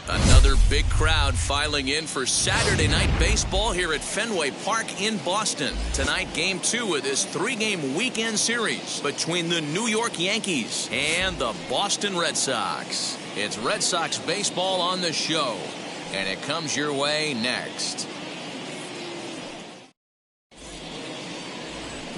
Another big crowd filing in for Saturday night baseball here at Fenway Park in Boston. Tonight, Game 2 of this 3-game weekend series between the New York Yankees and the Boston Red Sox. It's Red Sox baseball on the show, and it comes your way next.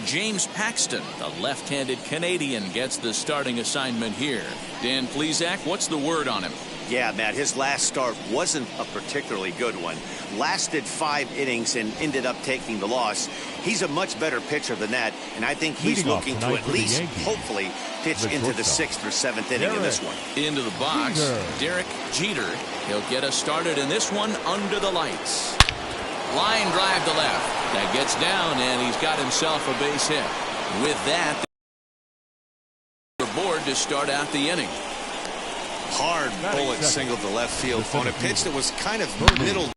James Paxton, the left-handed Canadian, gets the starting assignment here. Dan Plesac, what's the word on him? Yeah, Matt, his last start wasn't a particularly good one. Lasted 5 innings and ended up taking the loss. He's a much better pitcher than that, and I think he's looking to at least, hopefully, pitch into the 6th or 7th inning in this one. Into the box, Derek Jeter. He'll get us started in this one under the lights. Line drive to left. That gets down, and he's got himself a base hit. With that, the board to start out the inning. Hard bullet single to left field on a pitch that was kind of middle.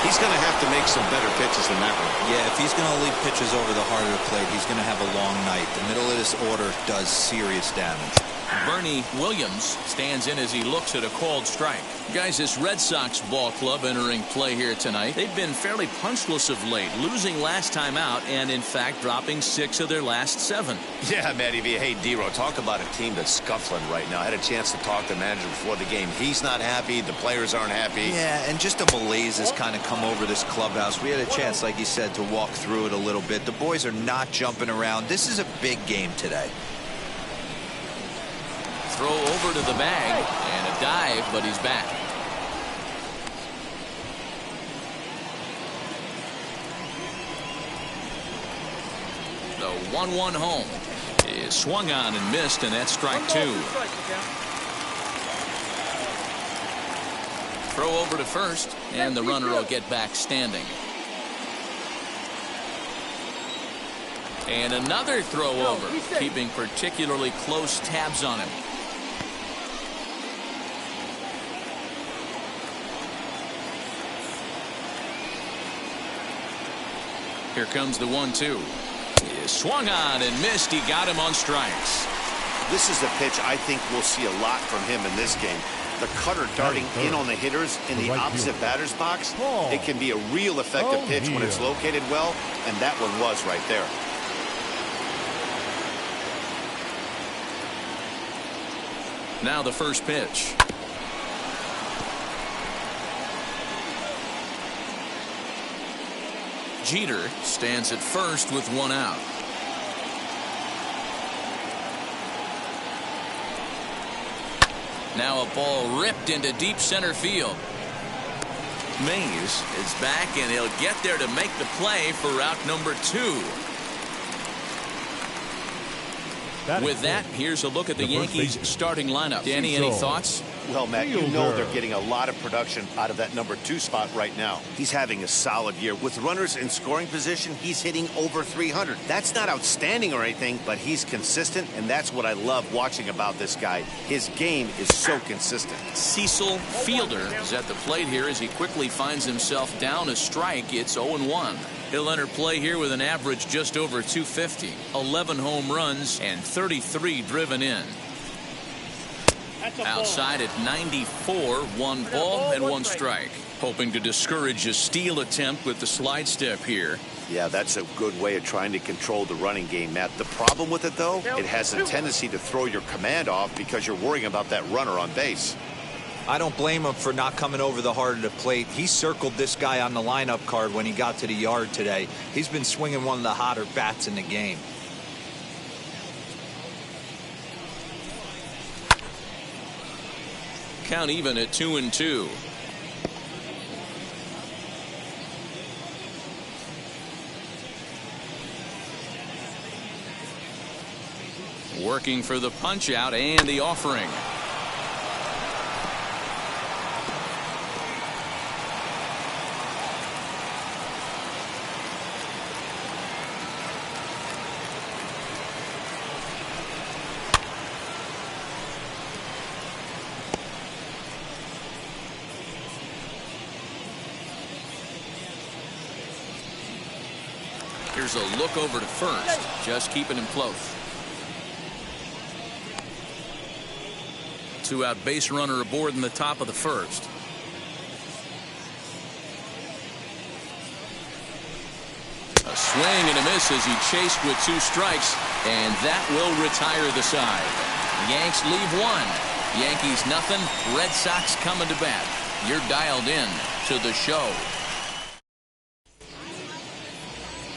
He's going to have to make some better pitches than that one. Yeah, if he's going to leave pitches over the heart of the plate, he's going to have a long night. The middle of this order does serious damage. Bernie Williams stands in as he looks at a called strike. Guys, this Red Sox ball club entering play here tonight. They've been fairly punchless of late, losing last time out and, in fact, dropping 6 of their last 7. Yeah, Matty V. Hey, D-Row, talk about a team that's scuffling right now. I had a chance to talk to the manager before the game. He's not happy. The players aren't happy. Yeah, and just a malaise has kind of come over this clubhouse. We had a chance, like you said, to walk through it a little bit. The boys are not jumping around. This is a big game today. Throw over to the bag and a dive, but he's back. The 1-1 home is swung on and missed, and that's strike 2. Throw over to first, and the runner will get back standing. And another throw over, keeping particularly close tabs on him. Here comes the 1-2. He swung on and missed. He got him on strikes. This is a pitch I think we'll see a lot from him in this game. The cutter darting in on the hitters in the opposite batter's box. It can be a real effective pitch when it's located well, and that one was right there. Now the first pitch. Jeter stands at first with 1 out. Now a ball ripped into deep center field. Mays is back, and he'll get there to make the play for route number 2. With that, here's a look at the Yankees starting lineup. Danny, any thoughts? Well, Matt, you know they're getting a lot of production out of that number 2 spot right now. He's having a solid year. With runners in scoring position, he's hitting over 300. That's not outstanding or anything, but he's consistent, and that's what I love watching about this guy. His game is so consistent. Cecil Fielder is at the plate here as he quickly finds himself down a strike. It's 0-1. He'll enter play here with an average just over 250, 11 home runs, and 33 driven in. Outside at 94, 1 ball and 1 strike. Hoping to discourage a steal attempt with the slide step here. Yeah, that's a good way of trying to control the running game, Matt. The problem with it, though, it has a tendency to throw your command off because you're worrying about that runner on base. I don't blame him for not coming over the heart of the plate. He circled this guy on the lineup card when he got to the yard today. He's been swinging one of the hotter bats in the game. Count even at 2-2. Working for the punch out and the offering. Here's a look over to first, just keeping him close. 2-out base runner aboard in the top of the first. A swing and a miss as he chased with 2 strikes, and that will retire the side. Yanks leave 1. Yankees nothing. Red Sox coming to bat. You're dialed in to the show.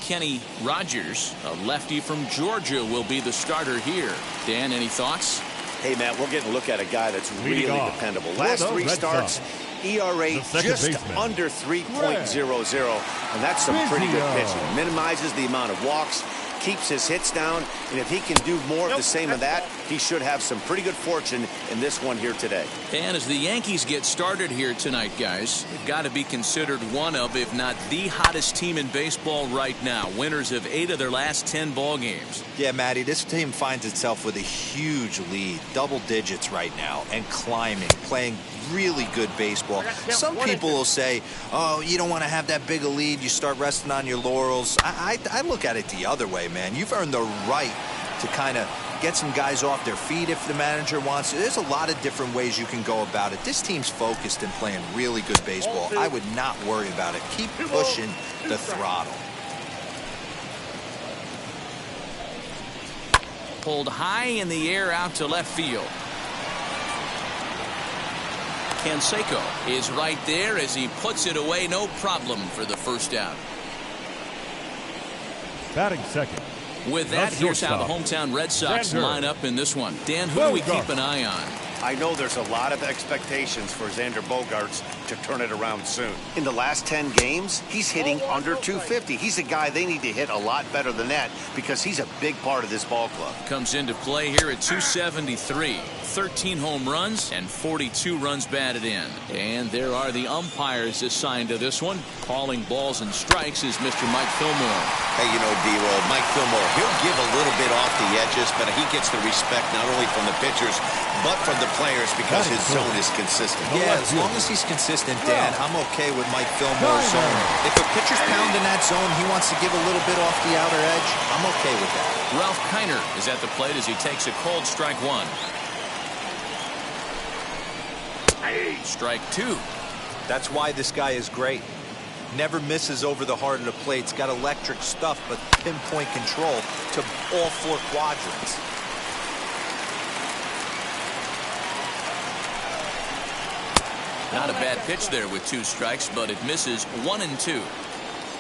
Kenny Rogers, a lefty from Georgia, will be the starter here. Dan, any thoughts? Hey, Matt, we're getting a look at a guy that's really dependable. Last 3 starts, ERA just under 3.00, and that's some pretty good pitching. Minimizes the amount of walks, keeps his hits down, and if he can do more of the same of that, he should have some pretty good fortune in this one here today. And as the Yankees get started here tonight, guys, they've got to be considered one of, if not the hottest team in baseball right now. Winners of 8 of their last 10 ball games. Yeah, Matty, this team finds itself with a huge lead, double digits right now, and climbing, playing really good baseball. Some people will say, oh, you don't want to have that big a lead, you start resting on your laurels. I look at it the other way, man. You've earned the right to kind of get some guys off their feet if the manager wants to. There's a lot of different ways you can go about it. This team's focused and playing really good baseball. I would not worry about it. Keep pushing the throttle. Pulled high in the air out to left field. Canseco is right there as he puts it away, no problem for the first out. Batting second. With that, here's how the hometown Red Sox line up in this one. Dan, who do we keep an eye on? I know there's a lot of expectations for Xander Bogaerts to turn it around soon. In the last 10 games, he's hitting under 250. He's a guy they need to hit a lot better than that because he's a big part of this ball club. Comes into play here at 273. 13 home runs and 42 runs batted in. And there are the umpires assigned to this one. Calling balls and strikes is Mr. Mike Fillmore. Hey, you know, D-Roll, Mike Fillmore, he'll give a little bit off the edges, but he gets the respect not only from the pitchers, but from the players because his zone is consistent. Yeah, as long as he's consistent, Dan, I'm okay with Mike Fillmore's zone. If a pitcher's pounding that zone, he wants to give a little bit off the outer edge, I'm okay with that. Ralph Keiner is at the plate as he takes a cold strike 1. Strike 2. That's why this guy is great. Never misses over the heart of the plate. He's got electric stuff, but pinpoint control to all 4 quadrants. Not a bad pitch there with 2 strikes, but it misses 1 and 2.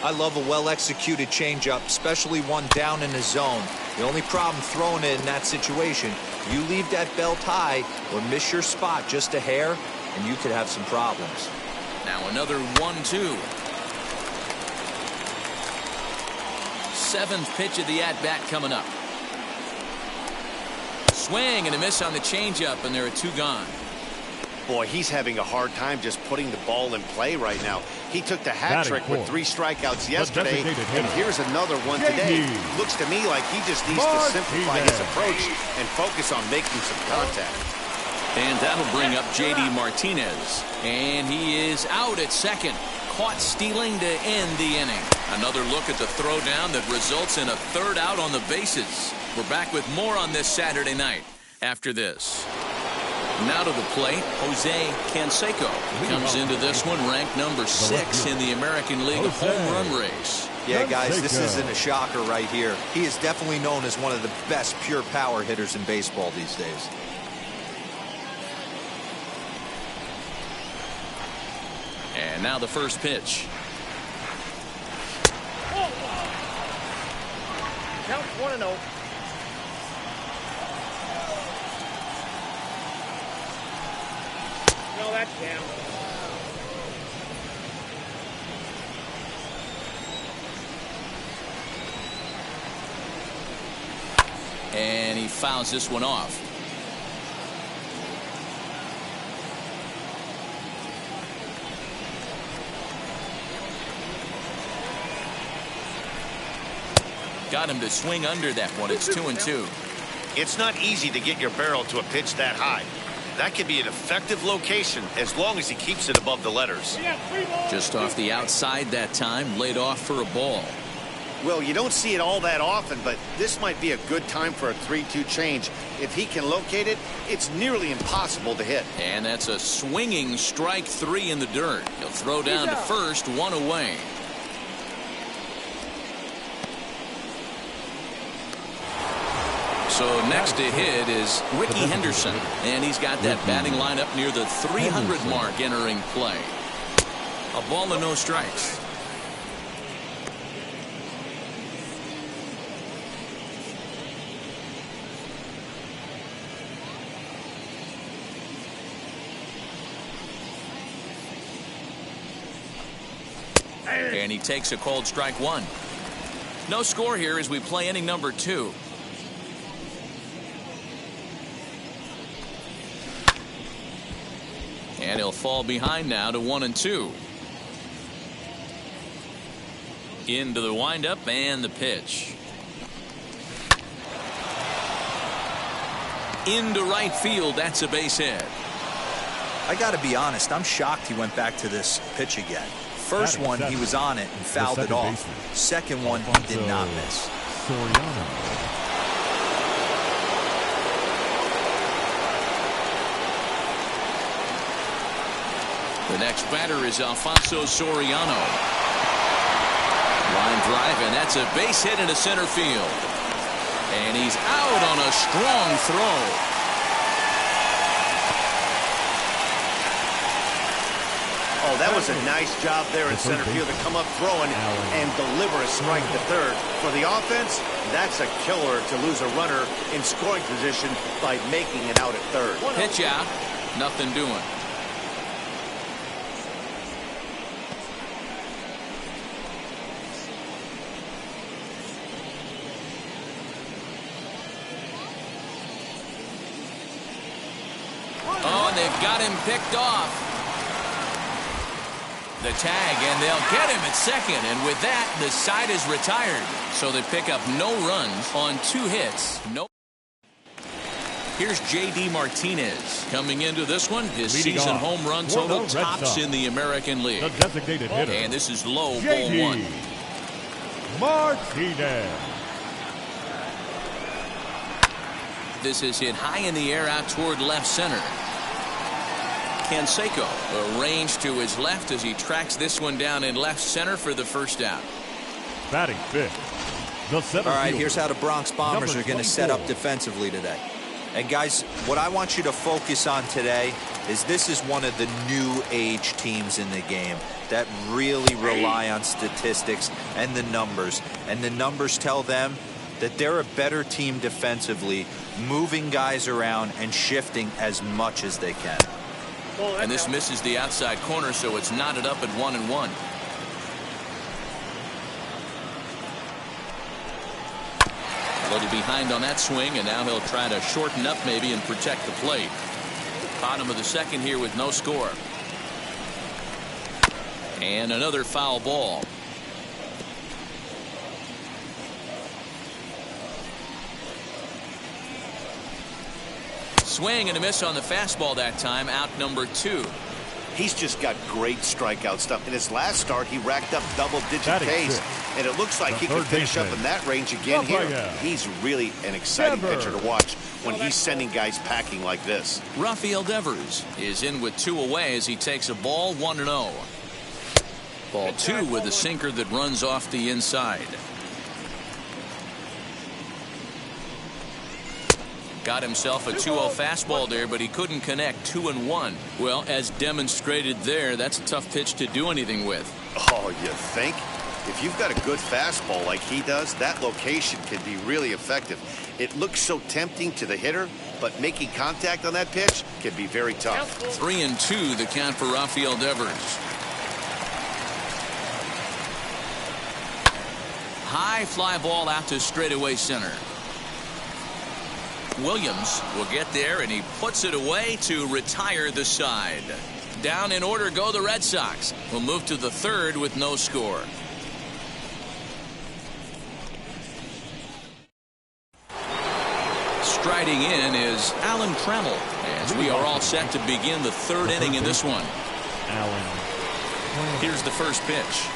I love a well-executed changeup, especially one down in the zone. The only problem throwing it in that situation, you leave that belt high or miss your spot just a hair, and you could have some problems. Now another 1-2. 7th pitch of the at-bat coming up. Swing and a miss on the changeup, and there are 2 gone. Boy, he's having a hard time just putting the ball in play right now. He took the hat trick with 3 strikeouts yesterday, and here's another one today. Looks to me like he just needs to simplify his approach and focus on making some contact. And that'll bring up J.D. Martinez. And he is out at second. Caught stealing to end the inning. Another look at the throwdown that results in a 3rd out on the bases. We're back with more on this Saturday night after this. Now to the plate, Jose Canseco comes into this one ranked number 6 in the American League home run race. Yeah, guys, this isn't a shocker right here. He is definitely known as one of the best pure power hitters in baseball these days. And now the first pitch. Count 1-0. No, that's down. And he fouls this one off. Got him to swing under that one. It's 2-2. It's not easy to get your barrel to a pitch that high. That can be an effective location as long as he keeps it above the letters. Just off the outside that time, laid off for a ball. Well, you don't see it all that often, but this might be a good time for a 3-2 change. If he can locate it, it's nearly impossible to hit. And that's a swinging strike 3 in the dirt. He'll throw down to first, 1 away. So next to hit is Ricky Henderson, and he's got that batting lineup near the 300 mark entering play. A ball and no strikes. And he takes a cold strike 1. No score here as we play inning number 2. And he'll fall behind now to 1-2. Into the windup and the pitch. Into right field. That's a base hit. I got to be honest, I'm shocked he went back to this pitch again. First one, he was on it and fouled it off. Second one, he did not miss. Soriano. The next batter is Alfonso Soriano. Line drive, and that's a base hit into center field. And he's out on a strong throw. Oh, that was a nice job there in center field to come up throwing and deliver a strike to third. For the offense, that's a killer to lose a runner in scoring position by making it out at third. Pitch out, nothing doing. Oh, and they've got him picked off. The tag, and they'll get him at second, and with that, the side is retired. So they pick up no runs on 2 hits. No. Here's J.D. Martinez coming into this one. His season home run total tops in the American League. The designated hitter. And this is low, J.D. ball 1. Martinez. This is hit high in the air out toward left center. Canseco arranged to his left as he tracks this one down in left center for the first out. Batting fifth. The center All right, fielder. here's how the Bronx Bombers Number are going to set up 24. defensively today. And guys, what I want you to focus on today is this is one of the new age teams in the game that really rely on statistics and the numbers. And the numbers tell them that they're a better team defensively, moving guys around and shifting as much as they can. And this misses the outside corner, so it's knotted up at 1-1. Loaded behind on that swing, and now he'll try to shorten up maybe and protect the plate. Bottom of the second here with no score. And another foul ball. Swing and a miss on the fastball that time, out number 2. He's just got great strikeout stuff. In his last start, he racked up double-digit Ks, and it looks like he can finish up in that range again here. He's really an exciting pitcher to watch when he's sending guys packing like this. Rafael Devers is in with 2 away as he takes a ball, 1-0. Ball 2 with a sinker that runs off the inside. Got himself a 2-0 fastball there, but he couldn't connect. 2-1. Well, as demonstrated there, that's a tough pitch to do anything with. Oh, you think? If you've got a good fastball like he does, that location can be really effective. It looks so tempting to the hitter, but making contact on that pitch can be very tough. 3-2 the count for Rafael Devers. High fly ball out to straightaway center. Williams will get there, and he puts it away to retire the side. Down in order go the Red Sox. We'll move to the third with no score. Striding in is Alan Trammell, as we are all set to begin the third inning in this one. Here's the first pitch.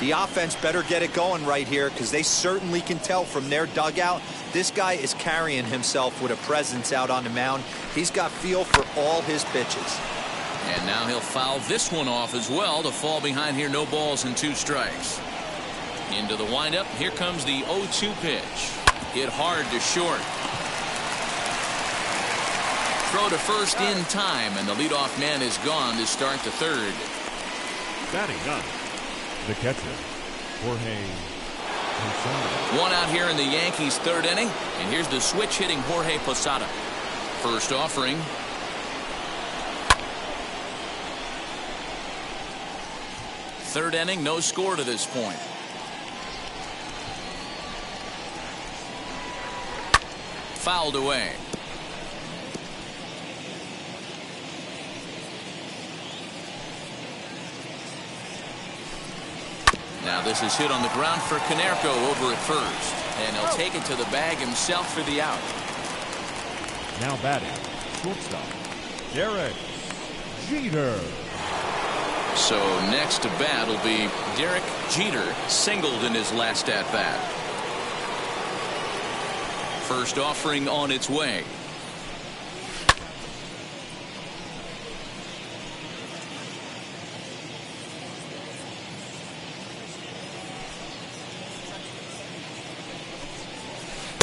The offense better get it going right here, because they certainly can tell from their dugout this guy is carrying himself with a presence out on the mound. He's got feel for all his pitches. And now he'll foul this one off as well to fall behind here. No balls and 2 strikes. Into the windup. Here comes the 0-2 pitch. Hit hard to short. Throw to first in time, and the leadoff man is gone to start the third. Batting ninth, the catcher, Jorge Posada. One out here in the Yankees' third inning, and here's the switch hitting Jorge Posada. First offering. Third inning, no score to this point. Fouled away. Now this is hit on the ground for Canseco over at first, and he'll take it to the bag himself for the out. Now batting, shortstop, Derek Jeter. So next to bat will be Derek Jeter, singled in his last at bat. First offering on its way.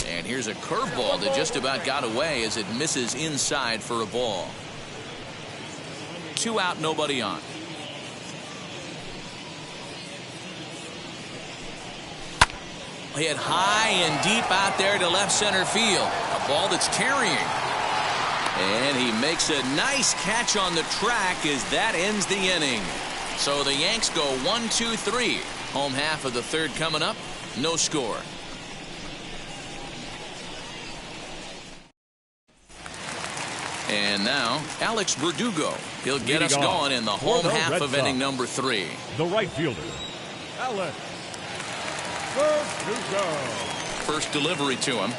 And here's a curveball that just about got away as it misses inside for a ball. 2 out, nobody on. Hit high and deep out there to left center field. A ball that's carrying. And he makes a nice catch on the track as that ends the inning. So the Yanks go 1-2-3. Home half of the third coming up. No score. And now Alex Berdugo. He'll get us going in the home half of inning number 3. The right fielder, Alex Berdugo. First delivery to him.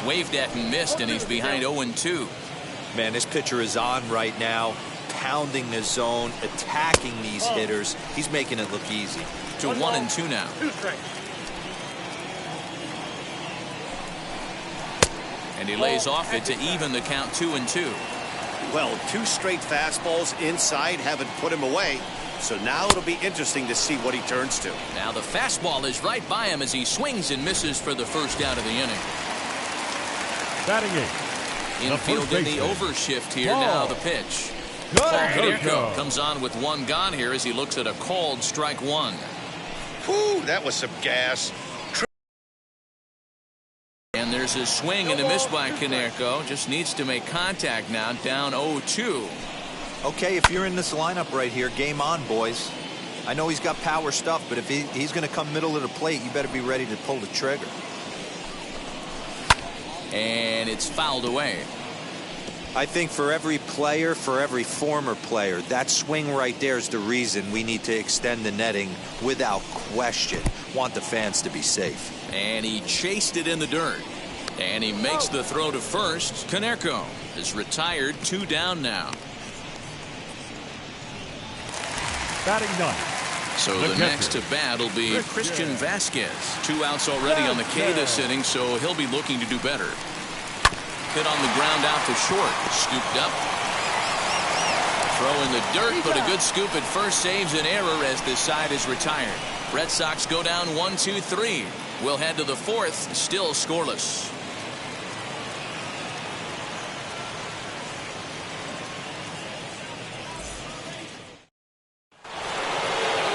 Waved at and missed, and he's behind 0-2. Man, this pitcher is on right now, pounding the zone, attacking these hitters. He's making it look easy. To 1-2 now. 2 strikes. And he lays off it to even the count 2-2. Well, 2 straight fastballs inside haven't put him away. So now it'll be interesting to see what he turns to. Now the fastball is right by him as he swings and misses for the first out of the inning. Batting 8. Infield in the overshift here. Now the pitch. Canseco comes on with 1 gone here as he looks at a called strike 1. Whew, that was some gas. And there's a swing and a miss by Canseco. Just needs to make contact now. Down 0-2. Okay, if you're in this lineup right here, game on, boys. I know he's got power stuff, but if he's going to come middle of the plate, you better be ready to pull the trigger. And it's fouled away. I think for every player, for every former player, that swing right there is the reason we need to extend the netting without question. Want the fans to be safe. And he chased it in the dirt. And he makes the throw to first. Canseco is retired. 2 down now. Batting 9. So the next to bat will be Christian Vasquez. 2 outs already on the K this inning, so he'll be looking to do better. Hit on the ground out to short. Scooped up. Throw in the dirt, but a good scoop at first saves an error as this side is retired. Red Sox go down 1-2-3. We'll head to the 4th, still scoreless.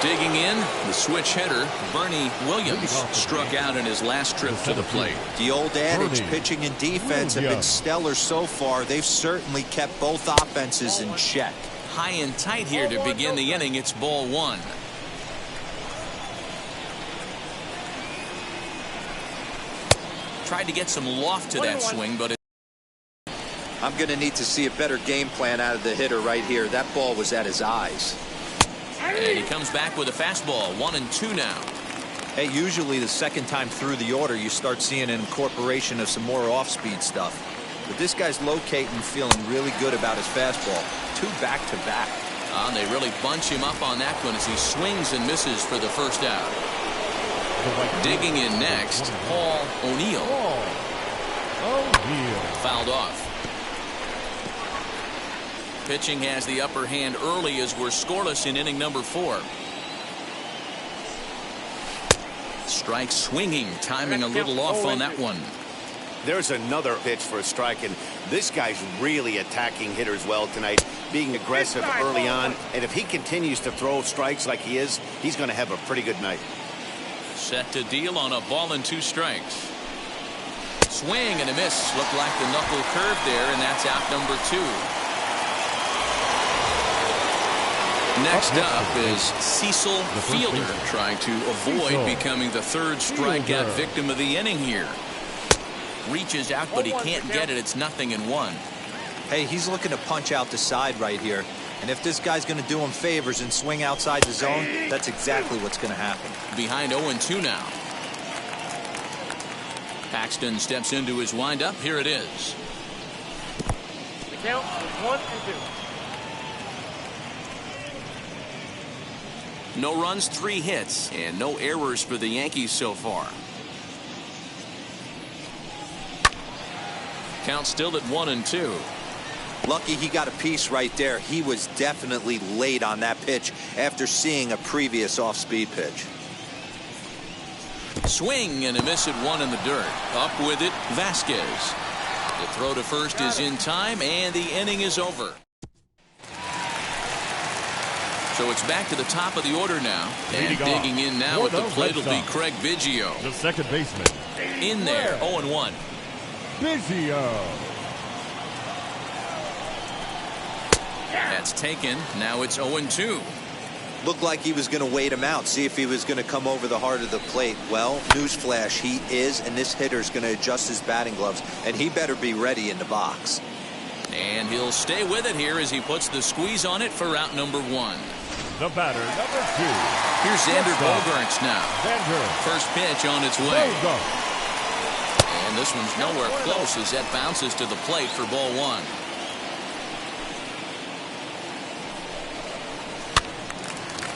Digging in, the switch hitter, Bernie Williams, struck out in his last trip to the plate. The old adage, pitching and defense have been stellar so far. They've certainly kept both offenses in check. High and tight here to begin the inning. It's ball 1. Tried to get some loft to that swing, but I'm going to need to see a better game plan out of the hitter right here. That ball was at his eyes. And he comes back with a fastball. 1-2 now. Hey, usually the second time through the order, you start seeing an incorporation of some more off-speed stuff. But this guy's locating, feeling really good about his fastball. 2 back-to-back. And they really bunch him up on that one as he swings and misses for the first out. Digging in next, Paul O'Neill. Fouled off. Pitching has the upper hand early as we're scoreless in inning number 4. Strike swinging, timing a little off on that one. There's another pitch for a strike, and this guy's really attacking hitters well tonight, being aggressive early on. And if he continues to throw strikes like he is, he's going to have a pretty good night. Set to deal on a ball and 2 strikes. Swing and a miss. Looked like the knuckle curve there, and that's out number 2. Next up is Cecil Fielder, trying to avoid becoming the 3rd strikeout victim of the inning here. Reaches out, but he can't get it. It's 0-1. Hey, he's looking to punch out the side right here. And if this guy's going to do him favors and swing outside the zone, that's exactly what's going to happen. Behind 0-2 now. Paxton steps into his windup. Here it is. The count is 1-2. No runs, 3 hits, and no errors for the Yankees so far. Count still at 1-2. Lucky he got a piece right there. He was definitely late on that pitch after seeing a previous off-speed pitch. Swing and a miss at 1 in the dirt. Up with it, Vasquez. The throw to first is in time, and the inning is over. So it's back to the top of the order now. And digging in now at the plate will be Craig Biggio. The second baseman. In there, 0-1. Biggio. That's taken. Now it's 0-2. Looked like he was going to wait him out, see if he was going to come over the heart of the plate. Well, newsflash, he is, and this hitter's going to adjust his batting gloves, and he better be ready in the box. And he'll stay with it here as he puts the squeeze on it for out number 1. The batter, number 2. Here's Xander Bogaerts now. First pitch on its way. And this one's nowhere close as that bounces to the plate for ball 1.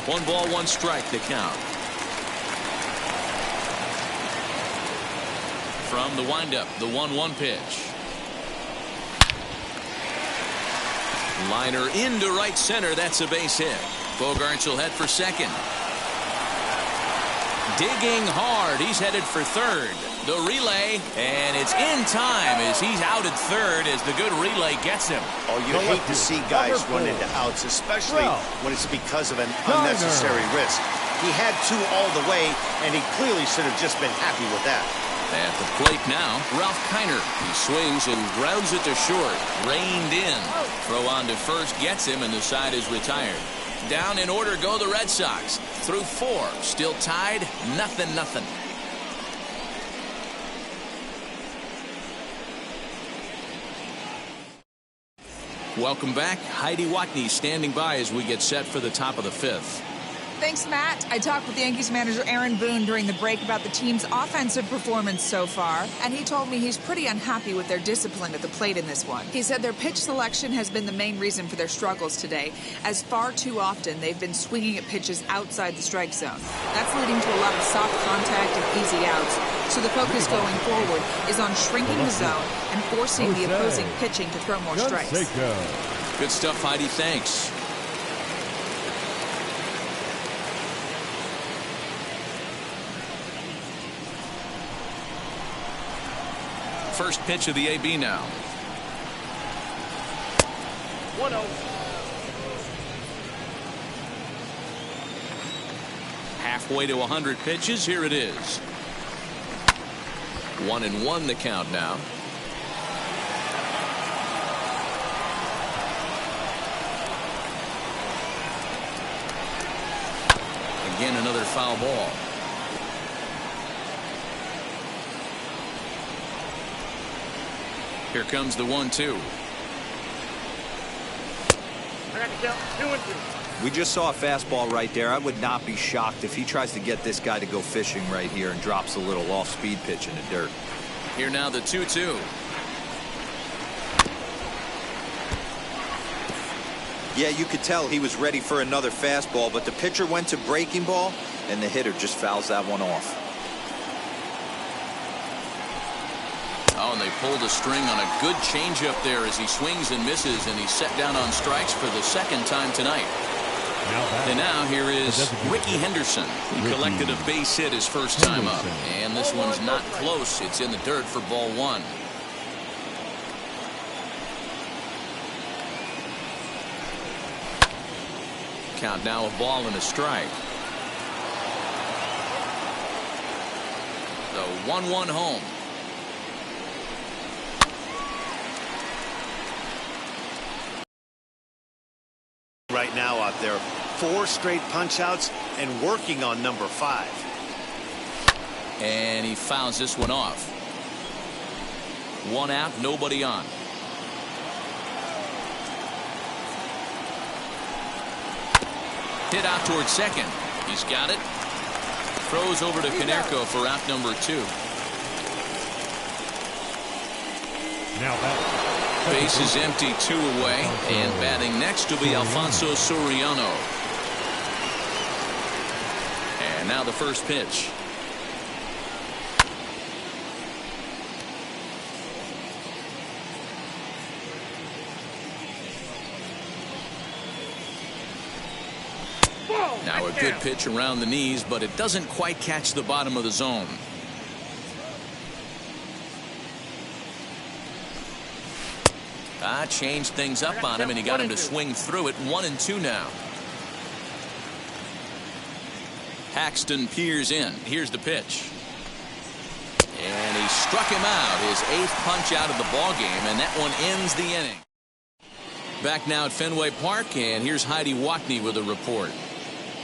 One ball, 1 strike to count. From the windup, the 1-1 pitch. Liner into right center. That's a base hit. Bogaerts will head for second. Digging hard. He's headed for third. The relay, and it's in time as he's out at third as the good relay gets him. Oh, you hate to see guys run into outs, especially when it's because of an unnecessary risk. He had 2 all the way, and he clearly should have just been happy with that. At the plate now, Ralph Keiner. He swings and grounds it to short. Reined in. Throw on to first gets him, and the side is retired. Down in order go the Red Sox. Through 4. Still tied. 0-0. Welcome back. Heidi Watney standing by as we get set for the top of the 5th. Thanks, Matt. I talked with Yankees manager Aaron Boone during the break about the team's offensive performance so far, and he told me he's pretty unhappy with their discipline at the plate in this one. He said their pitch selection has been the main reason for their struggles today, as far too often they've been swinging at pitches outside the strike zone. That's leading to a lot of soft contact and easy outs, so the focus going forward is on shrinking the zone and forcing the opposing pitching to throw more strikes. Good stuff, Heidi. Thanks. First pitch of the AB now. 1-0. Halfway to 100 pitches. Here it is. 1-1 the count now. Again, another foul ball. Here comes the 1-2. I got to count 2-2. We just saw a fastball right there. I would not be shocked if he tries to get this guy to go fishing right here and drops a little off-speed pitch in the dirt. Here now the 2-2. Yeah, you could tell he was ready for another fastball, but the pitcher went to breaking ball, and the hitter just fouls that one off. Oh, and they pulled a string on a good changeup there as he swings and misses, and he's set down on strikes for the second time tonight. And now here is Ricky Henderson. He collected a base hit his first time up, and this one's not close. It's in the dirt for ball one. Count now a ball and a strike. The 1-1 home. Right now out there, 4 straight punch outs and working on number 5. And he fouls this one off. 1 out, nobody on. Hit out towards second. He's got it. Throws over to Canseco for out number 2. Now that. Base is empty, 2 away, and batting next will be Alfonso Soriano. And now the first pitch. Now a good pitch around the knees, but it doesn't quite catch the bottom of the zone. Changed things up on him, and he got him to swing through it. 1-2 now. Paxton peers in. Here's the pitch. And he struck him out. His 8th punch out of the ball game, and that one ends the inning. Back now at Fenway Park, and here's Heidi Watney with a report.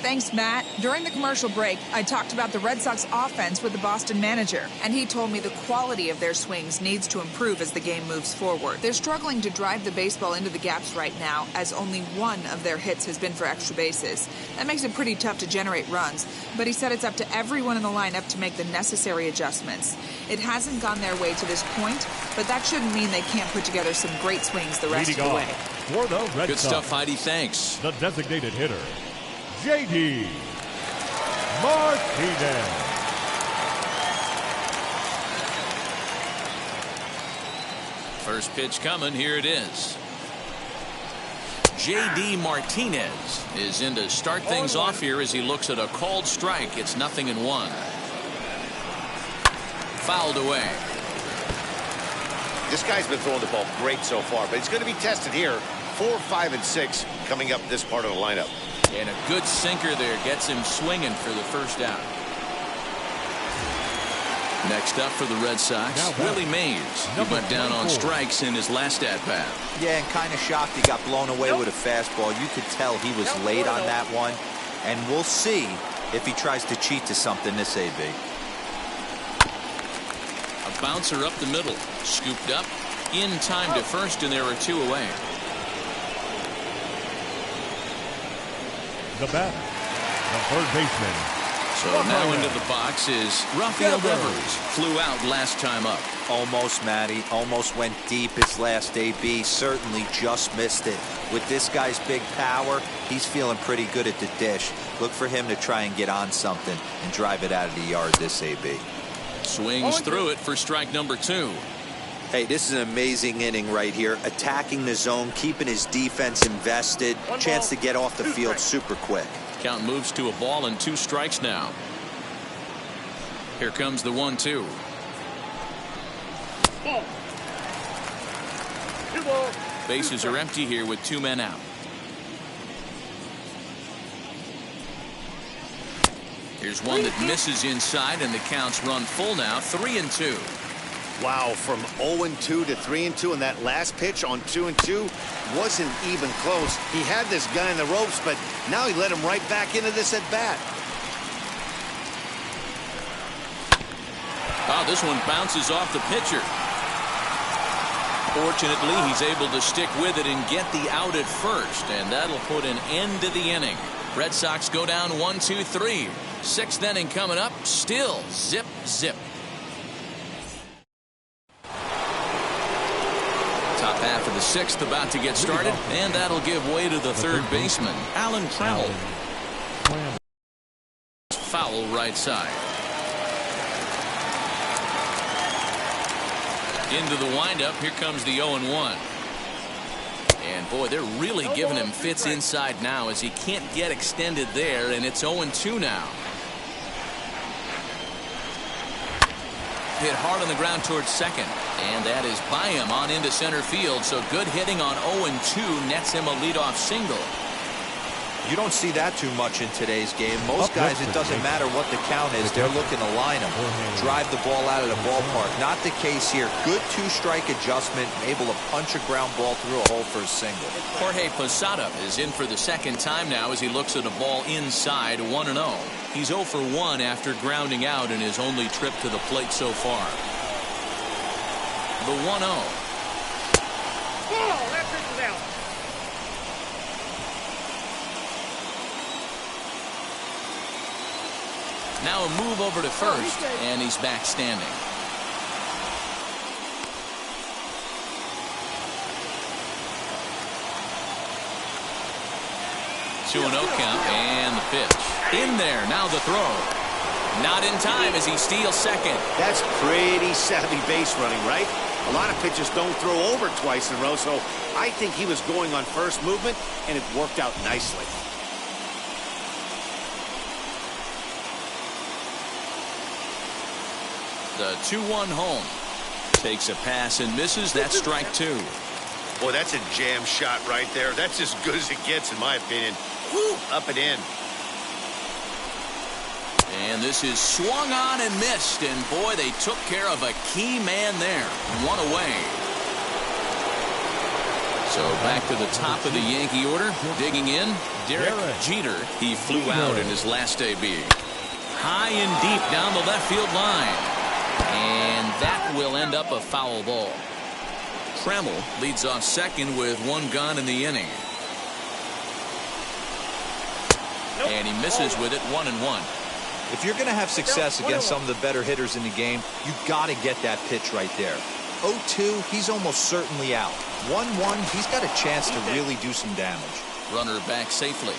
Thanks, Matt. During the commercial break, I talked about the Red Sox offense with the Boston manager, and he told me the quality of their swings needs to improve as the game moves forward. They're struggling to drive the baseball into the gaps right now, as only 1 of their hits has been for extra bases. That makes it pretty tough to generate runs, but he said it's up to everyone in the lineup to make the necessary adjustments. It hasn't gone their way to this point, but that shouldn't mean they can't put together some great swings the rest of the way. For the Red Good Sox, stuff, Heidi. Thanks. the designated hitter, J.D. Martinez. First pitch coming. Here it is. J.D. Martinez is in to start things off here as he looks at a called strike. It's 0-1. Fouled away. This guy's been throwing the ball great so far, but he's going to be tested here. 4, 5, and 6 coming up this part of the lineup. And a good sinker there gets him swinging for the first out. Next up for the Red Sox, Willie Mays. He went down on strikes in his last at-bat. Yeah, and kind of shocked he got blown away with a fastball. You could tell he was late on that one, and we'll see if he tries to cheat to something this AB. A bouncer up the middle, scooped up, in time to first, and there are 2 away. The batter, the third baseman. So now into the box is Rafael Devers. Flew out last time up. Almost, Matty. Almost went deep his last AB. Certainly just missed it. With this guy's big power, he's feeling pretty good at the dish. Look for him to try and get on something and drive it out of the yard this AB. Swings through it for strike number 2. Hey, this is an amazing inning right here. Attacking the zone, keeping his defense invested. Chance to get off the field super quick. Count moves to a ball and 2 strikes now. Here comes the 1-2. Ball. 2 balls. Bases are empty here with 2 men out. Here's one that misses inside, and the count's run full now. 3-2. Wow, from 0-2 to 3-2, and that last pitch on 2-2 wasn't even close. He had this guy in the ropes, but now he let him right back into this at bat. Oh, this one bounces off the pitcher. Fortunately, he's able to stick with it and get the out at first, and that'll put an end to the inning. Red Sox go down 1-2-3. 6th inning coming up. Still zip, zip. Top half of the 6th about to get started, and that'll give way to the third baseman, Alan Trammell. Foul right side. Into the windup. Here comes the 0-1. And boy, they're really giving him fits inside now as he can't get extended there, and it's 0-2 now. Hit hard on the ground towards second, and that is by him on into center field. So good hitting on 0-2 nets him a leadoff single. You don't see that too much in today's game. Most guys, it doesn't matter what the count is. They're looking to line them, drive the ball out of the ballpark. Not the case here. Good 2-strike adjustment, able to punch a ground ball through a hole for a single. Jorge Posada is in for the second time now as he looks at a ball inside. 1-0. He's 0 for 1 after grounding out in his only trip to the plate so far. The 1-0. Ball. That pitch is out. Now a move over to first, and he's back standing. Two 2-0 count, and the pitch. In there, now the throw. Not in time as he steals second. That's pretty savvy base running, right? A lot of pitchers don't throw over twice in a row, so I think he was going on first movement, and it worked out nicely. The 2-1 home. Takes a pass and misses. That's strike 2. Boy, that's a jam shot right there. That's as good as it gets, in my opinion. Woo, up and in. And this is swung on and missed. And boy, they took care of a key man there. One away. So back to the top of the Yankee order. Digging in, Derek Jeter. He flew out in his last AB. High and deep down the left field line. And that will end up a foul ball. Trammell leads off second with one gone in the inning. And he misses with it, 1-1. If you're going to have success against some of the better hitters in the game, you got to get that pitch right there. 0-2, he's almost certainly out. 1-1, he's got a chance to really do some damage. Runner back safely.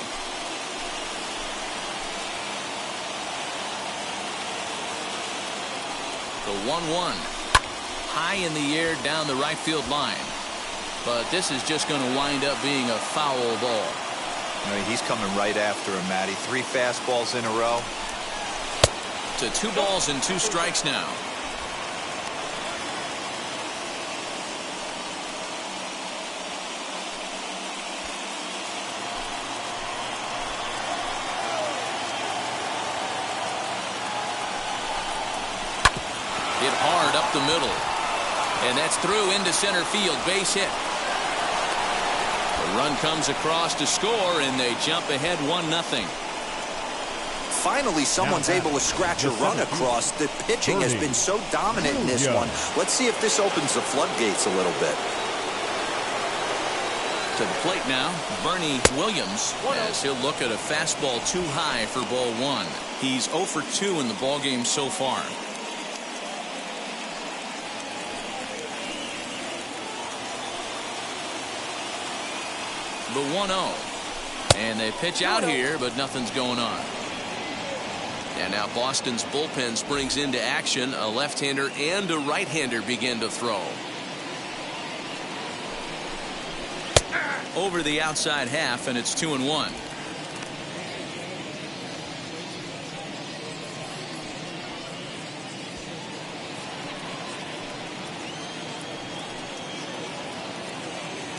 The 1-1. High in the air down the right field line. But this is just going to wind up being a foul ball. I mean, he's coming right after him, Matty. 3 fastballs in a row. To 2 balls and 2 strikes now. Hit hard up the middle. And that's through into center field. Base hit. The run comes across to score, and they jump ahead 1-0. Finally, someone's able to scratch a run across. The pitching has been so dominant in this one. Let's see if this opens the floodgates a little bit. To the plate now, Bernie Williams, as he'll look at a fastball too high for ball one. He's 0 for 2 in the ballgame so far. The 1-0. And they pitch out here, but nothing's going on. And now Boston's bullpen springs into action. A left-hander and a right-hander begin to throw. Over the outside half, and it's 2-1.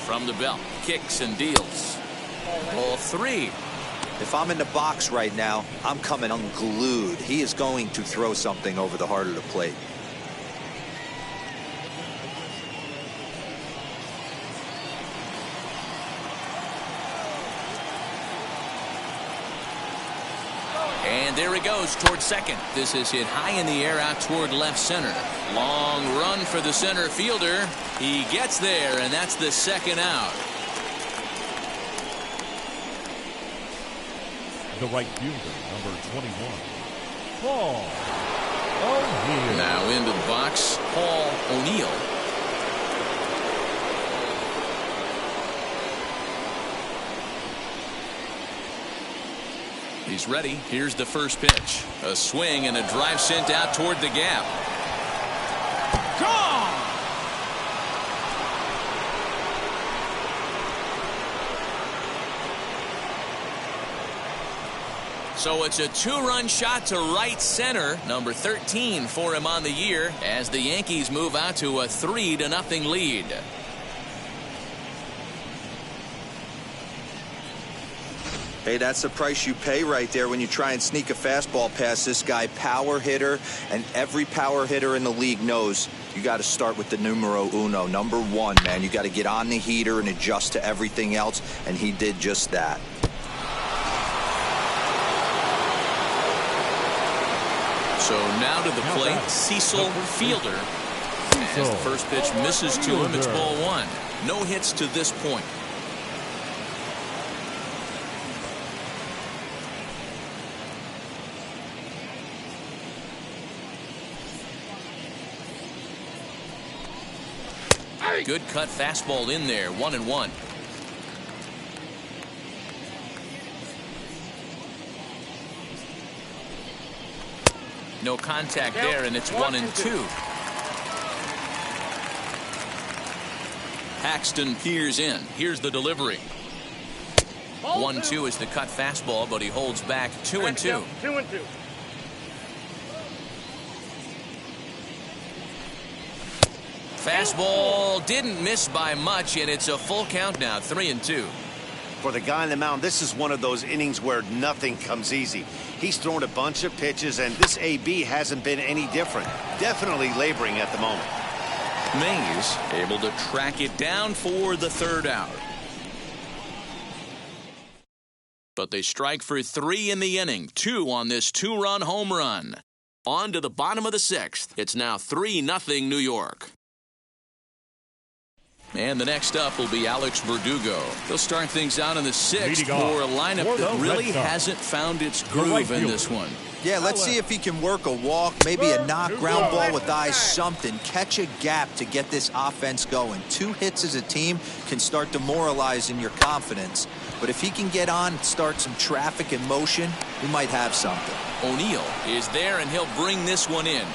From the belt, kicks and deals. Ball 3. If I'm in the box right now, I'm coming unglued. He is going to throw something over the heart of the plate. And there he goes toward second. This is hit high in the air out toward left center. Long run for the center fielder. He gets there, and that's the second out. The right fielder, number 21, Paul O'Neill. Now into the box, Paul O'Neill. He's ready. Here's the first pitch. A swing and a drive sent out toward the gap. Gone! So it's a 2-run shot to right center. Number 13 for him on the year as the Yankees move out to a 3-0 lead. Hey, that's the price you pay right there when you try and sneak a fastball past this guy. Power hitter, and every power hitter in the league knows you got to start with the numero uno, number 1, man. You got to get on the heater and adjust to everything else, and he did just that. So now to the plate, Cecil Fielder. As the first pitch misses to him, it's ball 1. No hits to this point. Good cut fastball in there, 1-1. No contact there, and it's 1-2. Paxton peers in. Here's the delivery. 1-2 is the cut fastball, but he holds back. 2-2. 2-2. Fastball didn't miss by much, and it's a full count now, 3-2. For the guy on the mound, this is one of those innings where nothing comes easy. He's thrown a bunch of pitches, and this AB hasn't been any different. Definitely laboring at the moment. Mays able to track it down for the 3rd out. But they strike for 3 in the inning, 2 on this 2-run home run. On to the bottom of the 6th. It's now 3-0 New York. And the next up will be Alex Berdugo. He'll start things out in the 6th for a lineup that really hasn't found its groove in this one. Yeah, let's see if he can work a walk, maybe a knock, ground ball with eyes, something. Catch a gap to get this offense going. 2 hits as a team can start demoralizing your confidence. But if he can get on, start some traffic in motion, we might have something. O'Neill is there, and he'll bring this one in.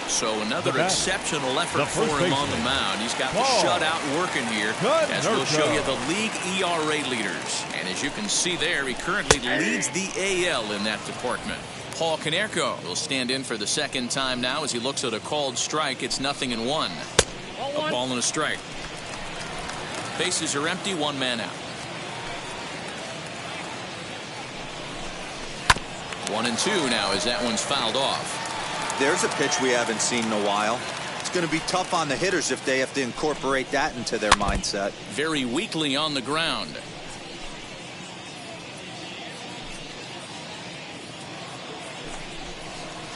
So another exceptional effort for him on the mound. He's got the shutout working here, as we'll show you the league ERA leaders. And as you can see there, he currently leads the AL in that department. Paul Canseco will stand in for the 2nd time now as he looks at a called strike. It's 0-1. A ball and a strike. Bases are empty, 1 man out. 1-2 now as that one's fouled off. There's a pitch we haven't seen in a while. It's going to be tough on the hitters if they have to incorporate that into their mindset. Very weakly on the ground.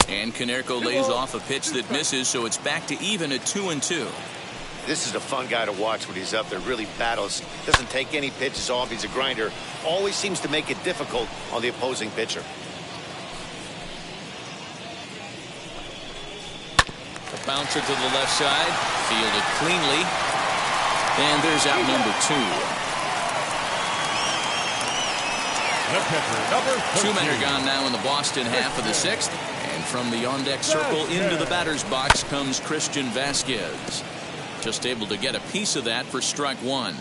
And Canseco lays off a pitch that misses, so it's back to even at 2-2. This is a fun guy to watch when he's up there. Really battles. Doesn't take any pitches off. He's a grinder. Always seems to make it difficult on the opposing pitcher. The bouncer to the left side. Fielded cleanly. And there's out number 2. Two men are gone now in the Boston half of the 6th. And from the on-deck circle into the batter's box comes Christian Vasquez. Just able to get a piece of that for strike 1.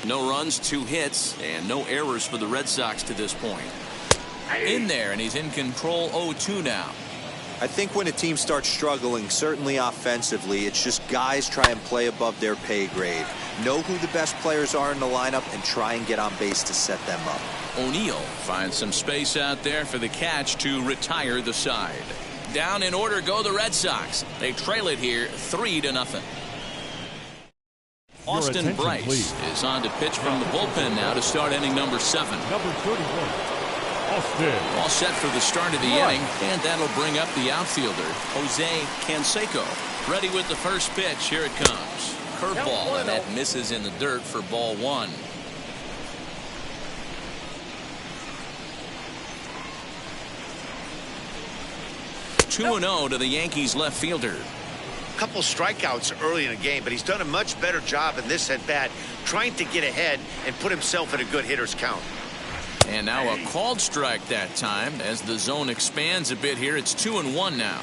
No runs, 2 hits, and no errors for the Red Sox to this point. In there, and he's in control 0-2 now. I think when a team starts struggling, certainly offensively, it's just guys try and play above their pay grade. Know who the best players are in the lineup and try and get on base to set them up. O'Neill finds some space out there for the catch to retire the side. Down in order go the Red Sox. They trail it here 3-0. Austin Bryce please. Is on to pitch from the bullpen now to start inning number 7. Number 31, Austin. All set for the start of the inning, and that'll bring up the outfielder, Jose Canseco. Ready with the first pitch. Here it comes. Curveball, and that misses in the dirt for ball 1. Two 2-0 to the Yankees left fielder. Couple strikeouts early in the game, but he's done a much better job in this at-bat trying to get ahead and put himself in a good hitter's count. And now a called strike that time as the zone expands a bit here. It's 2-1 now.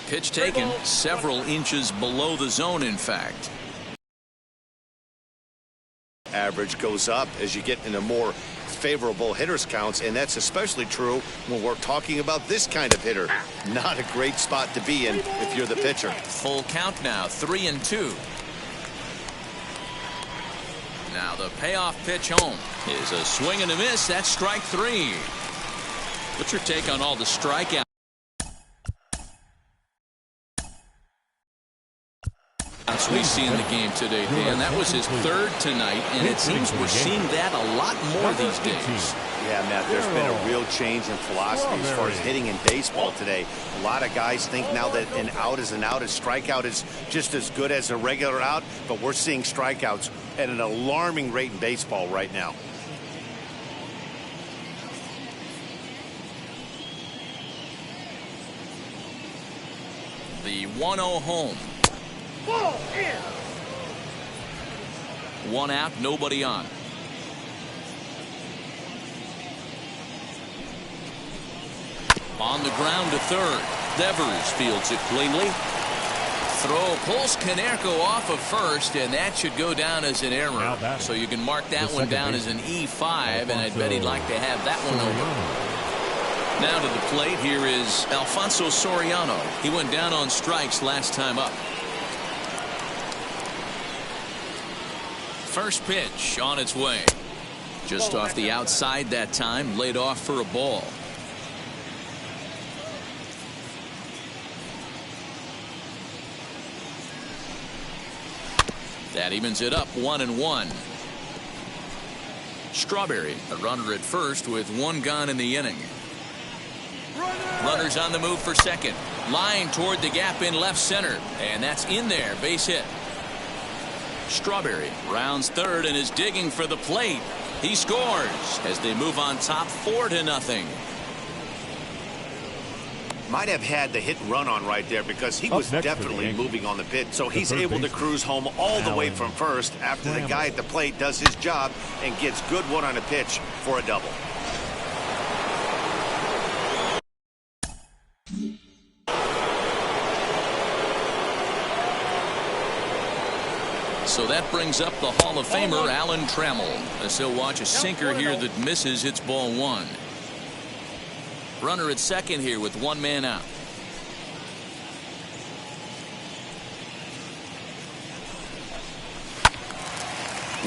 Pitch taken several inches below the zone, in fact. Average goes up as you get into more favorable hitters counts, and that's especially true when we're talking about this kind of hitter. Not a great spot to be in if you're the pitcher. Full count now, 3-2. Now the payoff pitch home is a swing and a miss. That's strike 3. What's your take on all the strikeouts we see in the game today, Dan? That was his 3rd tonight, and it seems we're seeing that a lot more these days. Yeah, Matt, there's been a real change in philosophy as far as hitting in baseball today. A lot of guys think now that an out is an out, a strikeout is just as good as a regular out, but we're seeing strikeouts at an alarming rate in baseball right now. The 1-0 home. One out, nobody on. On the ground to third. Devers fields it cleanly. Throw pulls Canseco off of first, and that should go down as an error. So you can mark that one down as an E5, and I'd bet he'd like to have that one over. Now to the plate, here is Alfonso Soriano. He went down on strikes last time up. First pitch on its way. Just off the outside that time, laid off for a ball. That evens it up 1-1. Strawberry, a runner at first with 1 gone in the inning. Runners on the move for second. Line toward the gap in left center, and that's in there. Base hit. Strawberry rounds third and is digging for the plate. He scores as they move on top 4-0. Might have had the hit and run on right there because he was definitely moving on the pitch. So he's able to cruise home all the way from first after the guy at the plate does his job and gets good one on a pitch for a double. So that brings up the Hall of Famer Alan Trammell as he'll watch a sinker here that misses. It's ball 1. Runner at second here with 1 man out.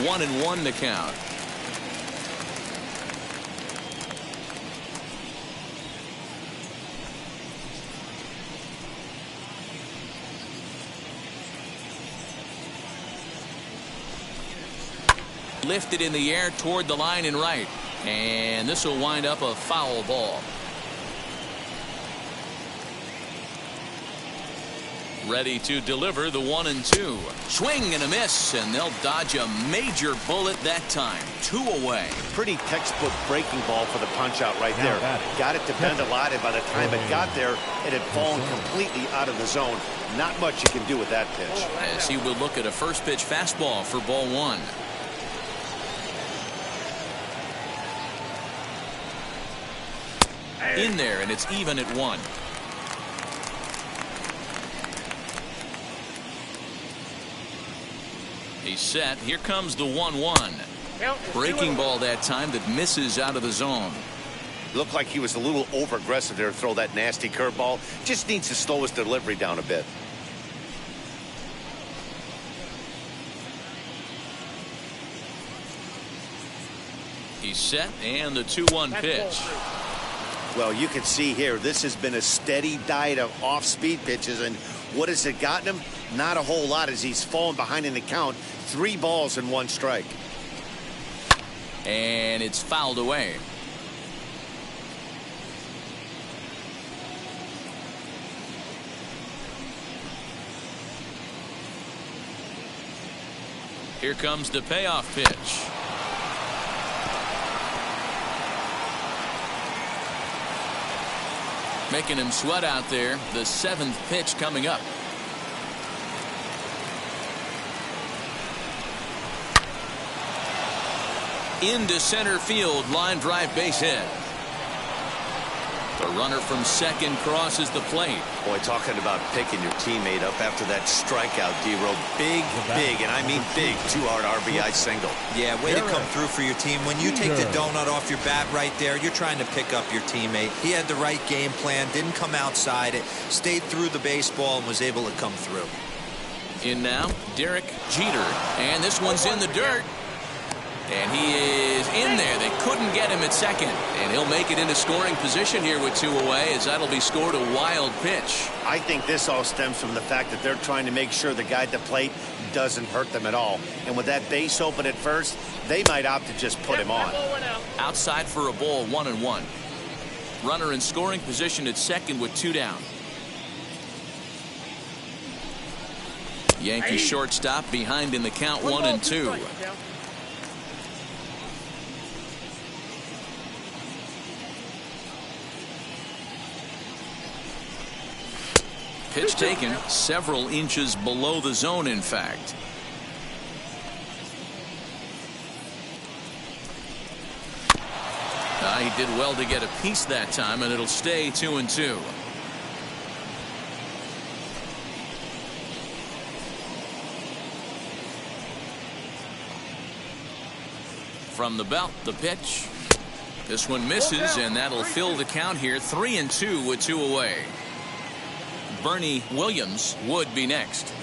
One and 1 to count. Lifted in the air toward the line and right, and this will wind up a foul ball. Ready to deliver the 1-2. Swing and a miss, and they'll dodge a major bullet that time. 2 away. Pretty textbook breaking ball for the punch out right there. Got it to bend a lot, and by the time it got there, it had fallen completely out of the zone. Not much you can do with that pitch. As he will look at a first pitch fastball for ball 1. In there, and it's even at 1. He's set. Here comes the 1-1. Breaking ball that time that misses out of the zone. Looked like he was a little over aggressive there to throw that nasty curveball. Just needs to slow his delivery down a bit. He's set, and the 2-1 pitch. Well, you can see here, this has been a steady diet of off-speed pitches, and what has it gotten him? Not a whole lot, as he's fallen behind in the count. 3 balls and 1 strike. And it's fouled away. Here comes the payoff pitch. Making him sweat out there. The 7th pitch coming up. Into center field, line drive, base hit. The runner from second crosses the plate. Boy, talking about picking your teammate up after that strikeout, D-Row. Big, and I mean big, 2-hard RBI single. Yeah, way to come through for your team. When you take the donut off your bat right there, you're trying to pick up your teammate. He had the right game plan, didn't come outside it, stayed through the baseball, and was able to come through. In now, Derek Jeter. And this one's in the dirt. And he is in there. They couldn't get him at second. And he'll make it into scoring position here with 2 away, as that'll be scored a wild pitch. I think this all stems from the fact that they're trying to make sure the guy at the plate doesn't hurt them at all. And with that base open at first, they might opt to just put him on. Outside for a ball, 1-1. Runner in scoring position at second with 2 down. Yankee shortstop behind in the count, 1-2. Pitch taken several inches below the zone, in fact. He did well to get a piece that time, and it'll stay 2-2. From the belt, the pitch. This one misses, and that'll fill the count here, 3-2 with 2 away. Bernie Williams would be next.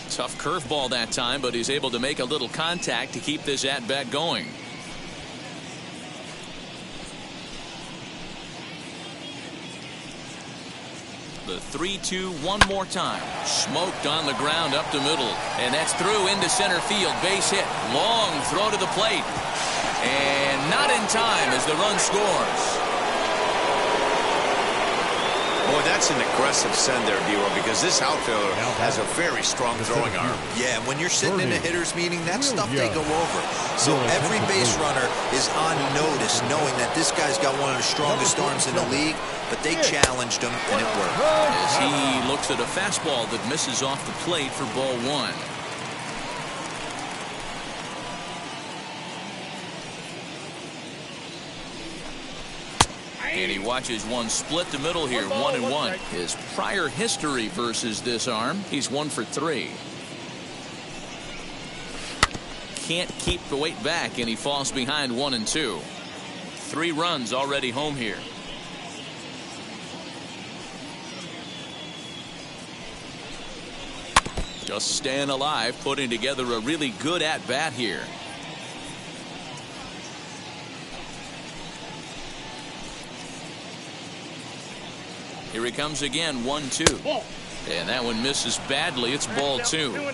Tough curveball that time, but he's able to make a little contact to keep this at-bat going. The 3-2 one more time. Smoked on the ground up the middle. And that's through into center field. Base hit. Long throw to the plate. And not in time as the run scores. Boy, that's an aggressive send there, D-Row, because this outfielder has a very strong throwing arm. Yeah, when you're sitting in a hitter's meeting, that's stuff they go over. So every base runner is on notice, knowing that this guy's got one of the strongest arms in the league, but they challenged him, and it worked. As he looks at a fastball that misses off the plate for ball 1. And he watches one split the middle here, 1-1. His prior history versus this arm, he's 1 for 3. Can't keep the weight back, and he falls behind 1-2. 3 runs already home here. Just staying alive, putting together a really good at-bat here. Here he comes again, 1-2. And that one misses badly. It's ball 2.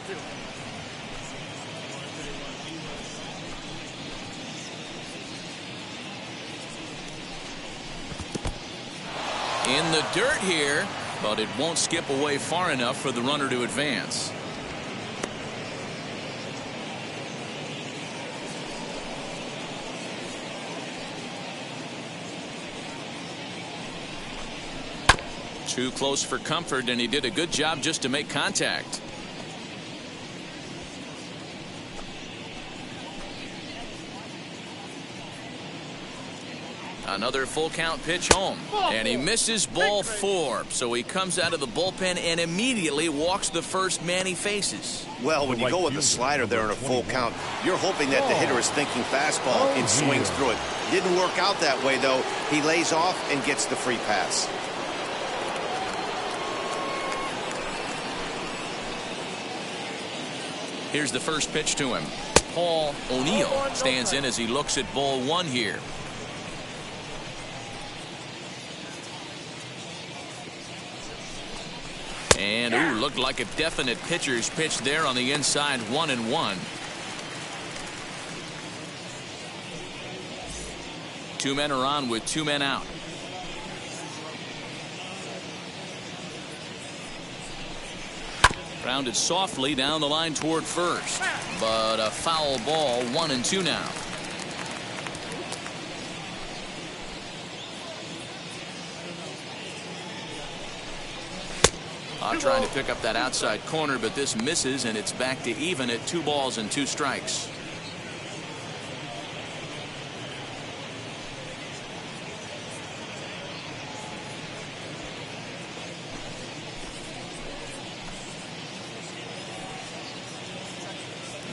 in the dirt here, but it won't skip away far enough for the runner to advance. Too close for comfort, and he did a good job just to make contact. Another full count pitch home, and he misses ball 4. So he comes out of the bullpen and immediately walks the first man he faces. Well, when you go with a slider there in a full count, you're hoping that the hitter is thinking fastball and swings through it. Didn't work out that way, though. He lays off and gets the free pass. Here's the first pitch to him. Paul O'Neill stands in as he looks at ball 1 here. And looked like a definite pitcher's pitch there on the inside. 1-1. 2 men are on with 2 men out. Grounded softly down the line toward first, but a foul ball. 1-2 now. Trying to pick up that outside corner, but this misses, and it's back to even at 2 balls and 2 strikes.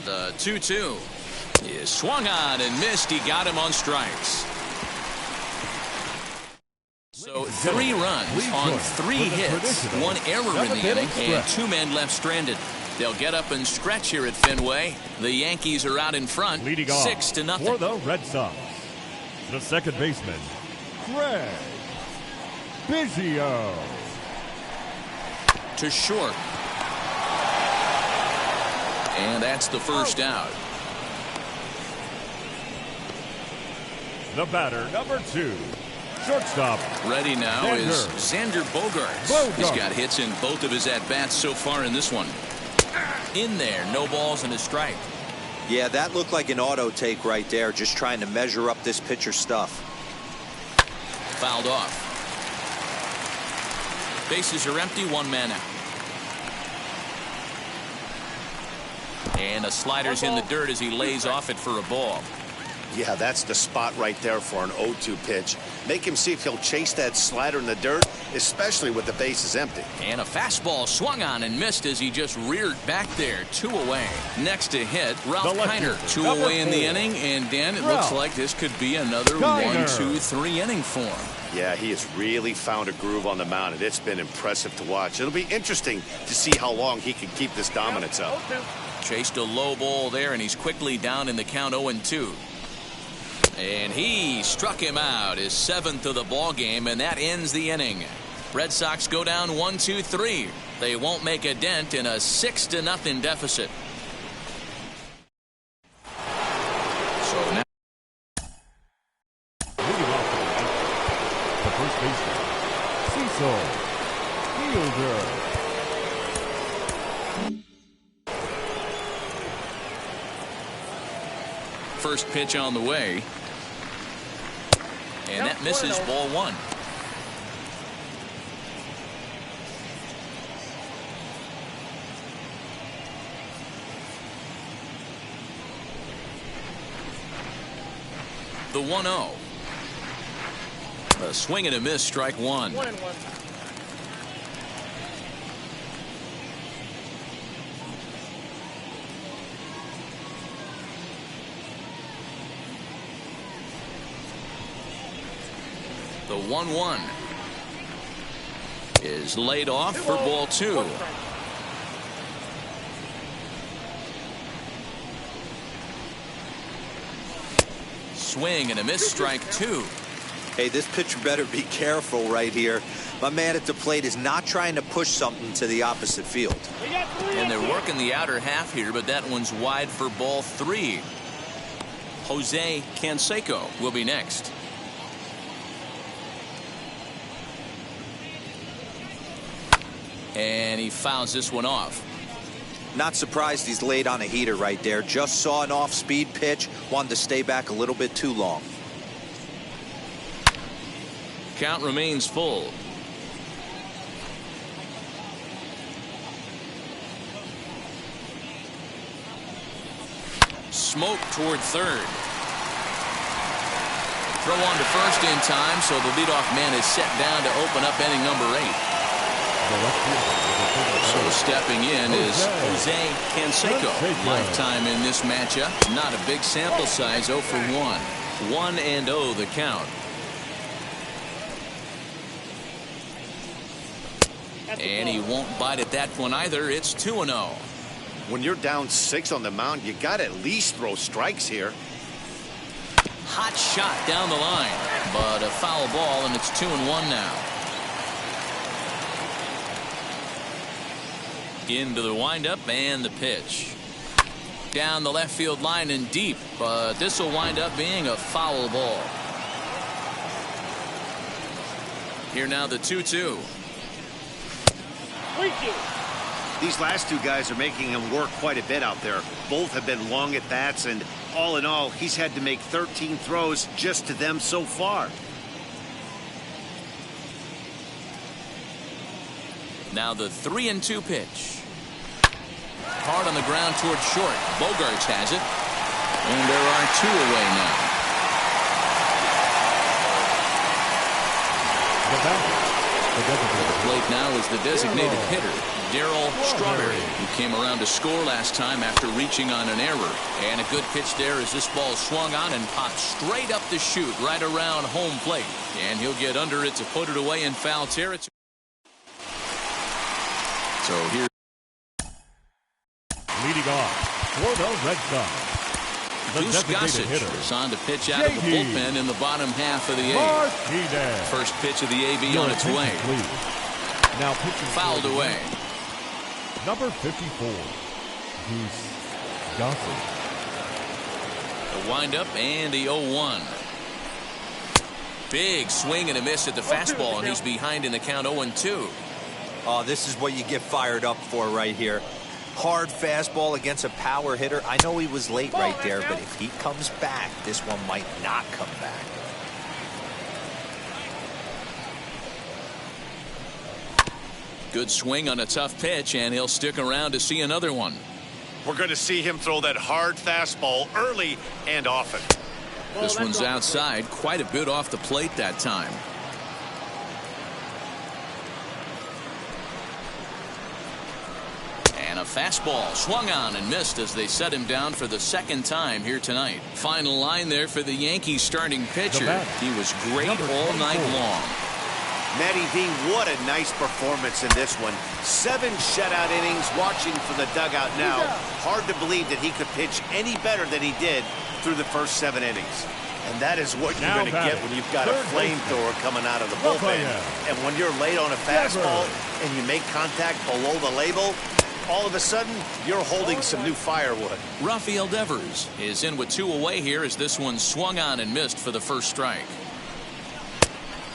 The 2-2 is swung on and missed. He got him on strikes. So 3 runs on 3 hits, 1 error in the inning, and 2 men left stranded. They'll get up and stretch here at Fenway. The Yankees are out in front, 6-0. For the Red Sox, the second baseman, Craig Biggio. To short. And that's the first out. The batter, number 2. Shortstop. Ready now is Xander Bogaerts. He's got hits in both of his at-bats so far in this one. In there, no balls and a strike. Yeah, that looked like an auto take right there, just trying to measure up this pitcher's stuff. Fouled off. Bases are empty, 1 man out. And a slider's in the dirt as he lays off it for a ball. Yeah, that's the spot right there for an 0-2 pitch. Make him see if he'll chase that slider in the dirt, especially with the bases empty. And a fastball swung on and missed as he just reared back there. 2 away. Next to hit, Ralph Keiner. 2 away in the inning, and Dan, it looks like this could be another 1-2-3 inning for him. Yeah, he has really found a groove on the mound, and it's been impressive to watch. It'll be interesting to see how long he can keep this dominance up. Chased a low ball there, and he's quickly down in the count. 0-2. And he struck him out, his 7th of the ball game, and that ends the inning. Red Sox go down 1-2-3. They won't make a dent in a 6-0 deficit. So now the first baseman, Cecil Fielder. First pitch on the way. And that misses, ball 1. The 1-0. A swing and a miss, strike 1. 1-1. The 1-1 is laid off for ball 2. Swing and a miss, strike 2. Hey, this pitcher better be careful right here. My man at the plate is not trying to push something to the opposite field. And they're working the outer half here, but that one's wide for ball 3. Jose Canseco will be next. And he fouls this one off. Not surprised he's laid on a heater right there. Just saw an off-speed pitch. Wanted to stay back a little bit too long. Count remains full. Smoke toward third. Throw on to first in time, so the leadoff man is set down to open up inning number 8. So stepping in is Jose Canseco. Lifetime in this matchup. Not a big sample size, 0 for 1. 1-0 the count. And he won't bite at that one either. It's 2-0. When you're down 6 on the mound, you got to at least throw strikes here. Hot shot down the line, but a foul ball, and it's 2-1 now. Into the windup and the pitch. Down the left field line and deep, but this will wind up being a foul ball. Here now the 2-2. These last two guys are making him work quite a bit out there. Both have been long at bats, and all in all, he's had to make 13 throws just to them so far. Now the 3-2 pitch. Hard on the ground toward short. Bogarts has it. And there are 2 away now. The plate now is the designated hitter, Darryl Strawberry, who came around to score last time after reaching on an error. And a good pitch there as this ball swung on and popped straight up the chute right around home plate. And he'll get under it to put it away in foul territory. So here. Leading off for the Red Sox, the designated hitter is on to pitch out of the bullpen in the bottom half of the 8th. Martinez. First pitch of the AB on its way. Now pitching fouled away. Number 54, Gossett. The windup and the 0-1. Big swing and a miss at the fastball, and he's behind in the count 0-2. Oh, this is what you get fired up for right here. Hard fastball against a power hitter. I know he was late right there, but if he comes back, this one might not come back. Good swing on a tough pitch, and he'll stick around to see another one. We're going to see him throw that hard fastball early and often. This one's outside, quite a bit off the plate that time. And a fastball swung on and missed as they set him down for the second time here tonight. Final line there for the Yankees starting pitcher. He was great all night long. Matty V, what a nice performance in this one. 7 shutout innings. Watching from the dugout now, hard to believe that he could pitch any better than he did through the first 7 innings. And that is what you're going to get when you've got a flamethrower coming out of the bullpen. And when you're late on a fastball and you make contact below the label, all of a sudden, you're holding some new firewood. Rafael Devers is in with 2 away here as this one swung on and missed for the first strike.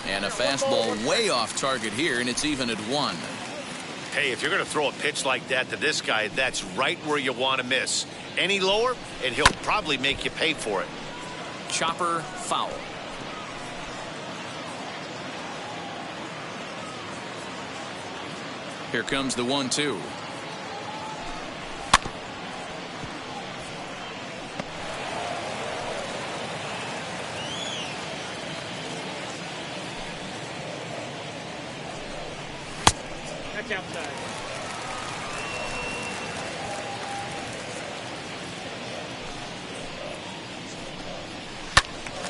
And a fastball way off target here, and it's even at 1. Hey, if you're going to throw a pitch like that to this guy, that's right where you want to miss. Any lower, and he'll probably make you pay for it. Chopper foul. Here comes the 1-2. Outside.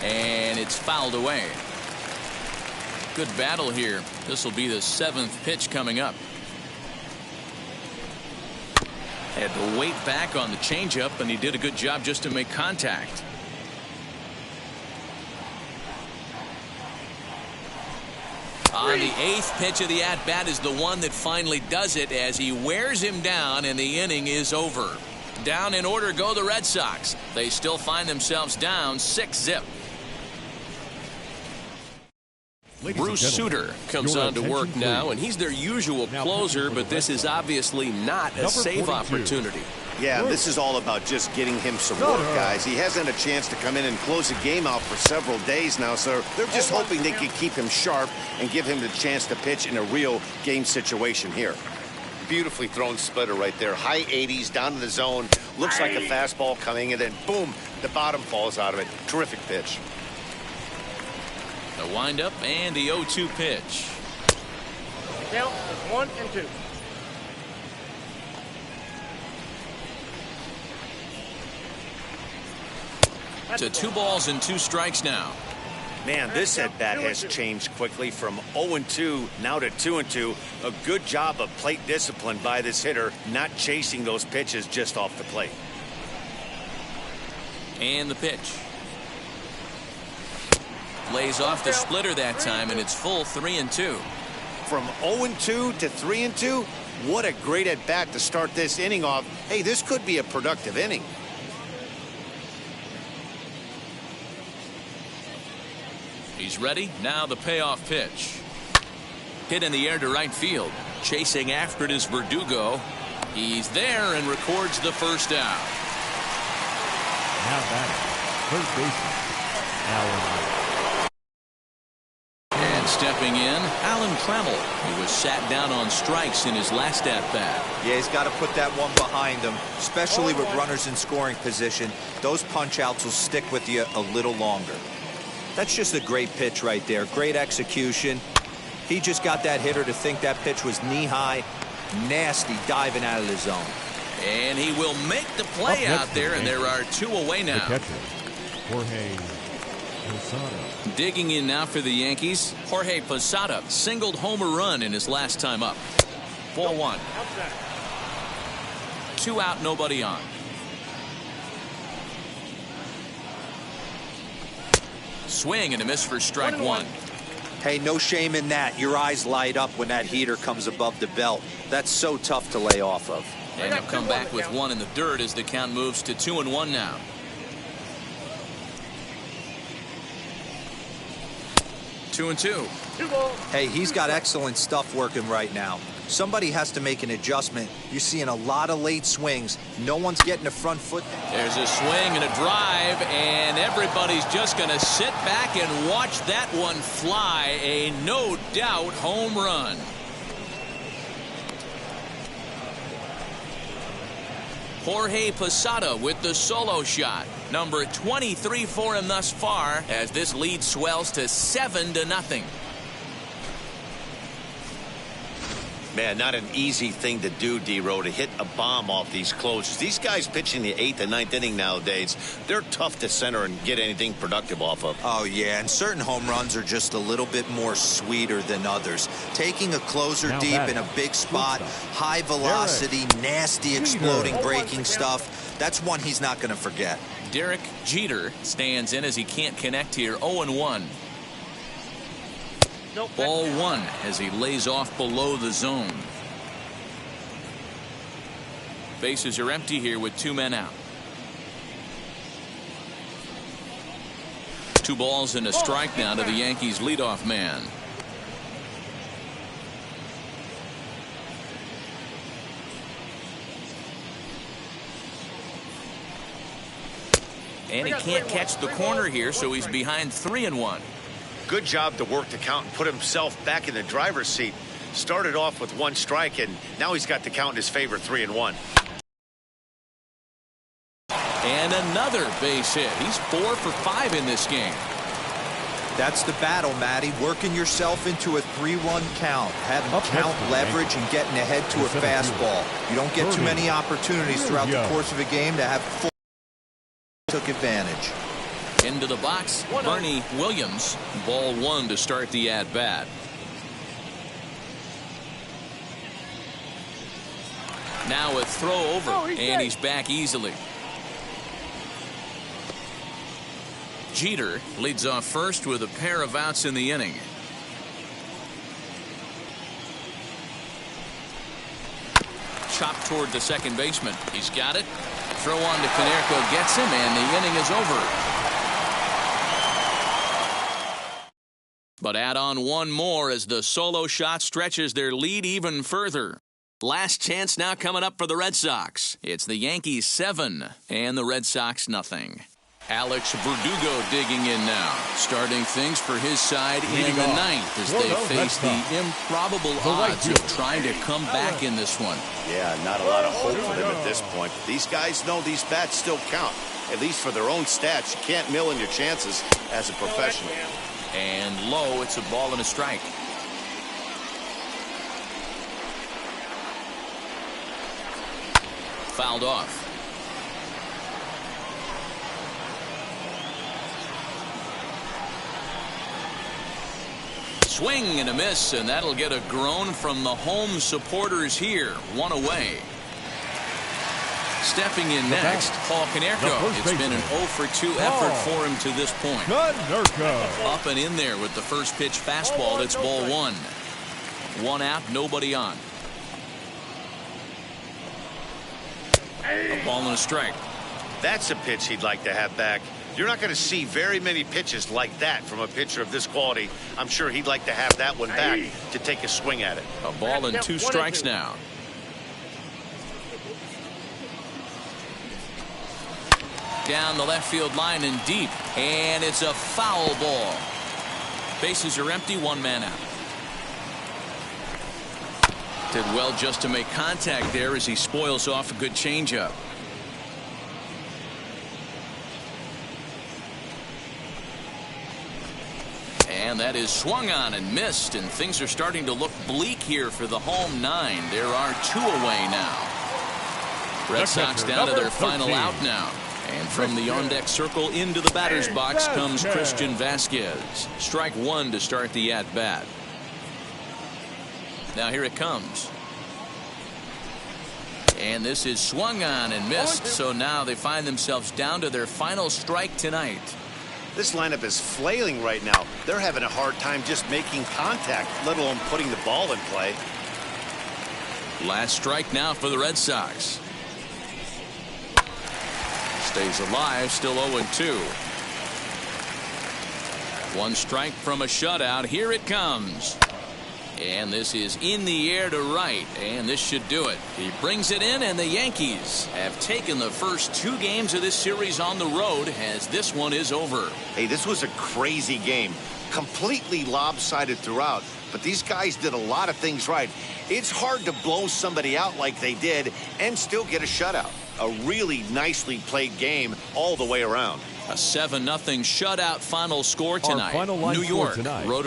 And it's fouled away. Good battle here. This will be the 7th pitch coming up. Had to wait back on the changeup, and he did a good job just to make contact. On the 8th pitch of the at-bat is the one that finally does it as he wears him down, and the inning is over. Down in order go the Red Sox. They still find themselves down 6-0. Bruce Sutter comes on to work now, and he's their usual closer, but this is obviously not a save opportunity. Yeah, this is all about just getting him some work, guys. He hasn't had a chance to come in and close the game out for several days now, so they're just hoping they can keep him sharp and give him the chance to pitch in a real game situation here. Beautifully thrown splitter right there. High 80s down in the zone. Looks like a fastball coming, and then boom, the bottom falls out of it. Terrific pitch. The windup and the 0-2 pitch. Count is 1 and 2. To 2 balls and 2 strikes now. Man, this at-bat has changed quickly from 0-2 now to 2-2. A good job of plate discipline by this hitter, not chasing those pitches just off the plate. And the pitch. Lays off the splitter that time, and it's full 3-2. From 0-2 to 3-2, what a great at-bat to start this inning off. Hey, this could be a productive inning. He's ready. Now the payoff pitch. Hit in the air to right field. Chasing after it is Berdugo. He's there and records the first out. Now batting, first baseman, Allen. And stepping in, Alan Trammell. He was sat down on strikes in his last at-bat. Yeah, he's got to put that one behind him, especially with runners in scoring position. Those punch-outs will stick with you a little longer. That's just a great pitch right there. Great execution. He just got that hitter to think that pitch was knee-high. Nasty diving out of the zone. And he will make the play out there, and there are 2 away now. The catcher, Jorge Posada. Digging in now for the Yankees, Jorge Posada singled home a run in his last time up. Ball 1. 2 out, nobody on. Swing and a miss for strike 1. Hey, no shame in that. Your eyes light up when that heater comes above the belt. That's so tough to lay off of. And he'll come back with 1 in the dirt as the count moves to 2-1 now. Two and two. Hey, he's got excellent stuff working right now. Somebody has to make an adjustment. You're seeing a lot of late swings. No one's getting the front foot. There's a swing and a drive, and everybody's just going to sit back and watch that one fly. A no-doubt home run. Jorge Posada with the solo shot. Number 23 for him thus far as this lead swells to 7-0. Man, not an easy thing to do, D-Row, to hit a bomb off these closers. These guys pitching the 8th and 9th inning nowadays, they're tough to center and get anything productive off of. Oh, yeah, and certain home runs are just a little bit more sweeter than others. Taking a closer now deep in a big spot, high velocity, nasty exploding breaking stuff, that's one he's not going to forget. Derek Jeter stands in as he can't connect here. 0-1. Ball 1 as he lays off below the zone. Bases are empty here with 2 men out. 2 balls and a strike now to the Yankees leadoff man. And he can't catch the corner here, so he's behind 3-1. Good job to work the count and put himself back in the driver's seat. Started off with 1 strike, and now he's got the count in his favor, 3-1. And another base hit. He's 4 for 5 in this game. That's the battle, Matty. Working yourself into a 3-1 count. Having count leverage and getting ahead to a fastball. You don't get too many opportunities throughout the course of a game to have full took advantage. Into the box, Bernie Williams. Ball 1 to start the at-bat. Now a throw over, and he's back easily. Jeter leads off first with a pair of outs in the inning. Chopped toward the second baseman. He's got it. Throw on to Canseco gets him, and the inning is over. But add on one more as the solo shot stretches their lead even further. Last chance now coming up for the Red Sox. It's the Yankees 7 and the Red Sox nothing. Alex Berdugo digging in now, starting things for his side in the ninth as they face the improbable odds of trying to come back in this one. Yeah, not a lot of hope for them at this point. These guys know these bats still count, at least for their own stats. You can't mill in your chances as a professional. And low, it's a ball and a strike. Fouled off. Swing and a miss, and that'll get a groan from the home supporters here. One away. Stepping in next, Paul Canseco. It's been an 0-for-2 effort for him to this point. Up and in there with the first pitch fastball. It's ball one. One out, nobody on. A ball and a strike. That's a pitch he'd like to have back. You're not going to see very many pitches like that from a pitcher of this quality. I'm sure he'd like to have that one back to take a swing at it. A ball and 2 strikes now. Down the left field line and deep. And it's a foul ball. Bases are empty, 1 man out. Did well just to make contact there as he spoils off a good changeup. And that is swung on and missed, and things are starting to look bleak here for the home 9. There are 2 away now. Red Sox down to their final out now. And from the on-deck circle into the batter's box comes Christian Vasquez. Strike 1 to start the at-bat. Now here it comes. And this is swung on and missed, so now they find themselves down to their final strike tonight. This lineup is flailing right now. They're having a hard time just making contact, let alone putting the ball in play. Last strike now for the Red Sox. Stays alive, still 0-2. 1 strike from a shutout. Here it comes. And this is in the air to right, and this should do it. He brings it in, and the Yankees have taken the first 2 games of this series on the road as this one is over. Hey, this was a crazy game. Completely lopsided throughout, but these guys did a lot of things right. It's hard to blow somebody out like they did and still get a shutout. A really nicely played game all the way around. A 7-0 shutout final score tonight. Our final line New York tonight.